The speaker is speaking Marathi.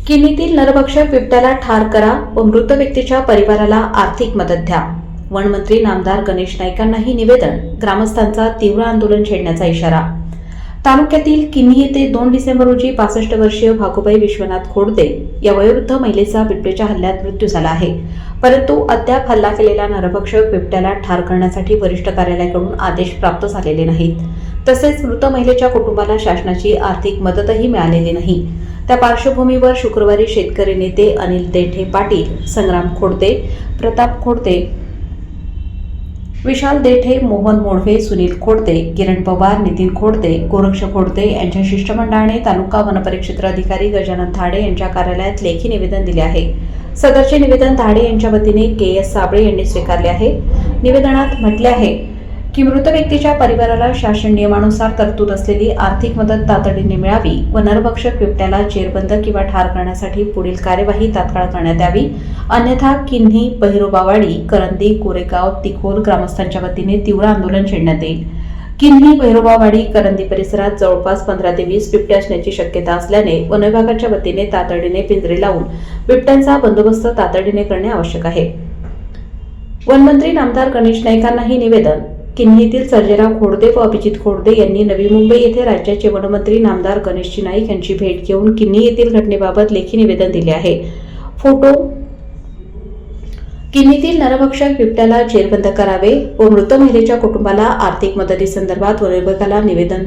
किनीतील नरभक्षक बिबट्याला ठार करा व मृत व्यक्तीच्या परिवाराला आर्थिक मदत द्या. वनमंत्री नामदार गणेश नाईकांनाही निवेदन. ग्रामस्थांचा तीव्र आंदोलन छेडण्याचा इशारा. तालुक्यातील किन्ही येथे 2 डिसेंबर रोजी 65 वर्षीय भागुबाई विश्वनाथ खोडदे या वयोवृद्ध महिलेचा बिबट्याच्या हल्ल्यात मृत्यू झाला आहे. परंतु अद्याप हल्ला केलेल्या नरभक्षक बिबट्याला ठार करण्यासाठी वरिष्ठ कार्यालयाकडून आदेश प्राप्त झालेले नाहीत. तसेच मृत महिलेच्या कुटुंबाला शासनाची आर्थिक मदतही मिळालेली नाही. त्या पार्श्वभूमीवर शुक्रवारी शेतकरी नेते अनिल देठे पाटील, संग्राम खोडदे, प्रताप खोडदे, विशाल देठे, मोहन मोडवे, सुनील खोडदे, किरण पवार, नितीन खोडदे, गोरक्ष खोडदे यांच्या शिष्टमंडळाने तालुका वनपरिक्षेत्र अधिकारी गजानन धाडे यांच्या कार्यालयात लेखी निवेदन दिले आहे. सदरचे निवेदन धाडे यांच्या वतीने के.एस. साबळे यांनी स्वीकारले आहे. निवेदनात म्हटले आहे की मृत व्यक्तीच्या परिवाराला शासन नियमानुसार तरतूद असलेली आर्थिक मदत तातडीने मिळावी व नरभक्षक बिबट्याला जेरबंद किंवा ठार करण्यासाठी पुढील कार्यवाही तात्काळ करण्यात यावी. अन्यथा किन्ही, बहिरोबावाडी, करंदी, कोरेगाव, तिखोल ग्रामस्थांच्या वतीने तीव्र आंदोलन छेडण्यात येईल. किन्ही, बहिरोबावाडी, करंदी परिसरात जवळपास 15 ते 20 बिबटे असण्याची शक्यता असल्याने वन विभागाच्या वतीने तातडीने पिंजरे लावून बिबट्यांचा बंदोबस्त तातडीने करणे आवश्यक आहे. वनमंत्री नामदार गणेश नाईकांनाही निवेदन. किन्हीतील सर्जेराव खोडदे व अभिजित खोडदे यांनी नवी मुंबई येथे राज्याचे वनमंत्री नामदार गणेशजी नाईक यांची भेट घेऊन किन्ही येथील घटनेबाबत लेखी निवेदन दिले आहे. फोटो. किन्हीतील नरभक्षक बिबट्याला जेरबंद करावे व मृत महिलेच्या कुटुंबाला आर्थिक मदतीसंदर्भात वन विभागाला निवेदन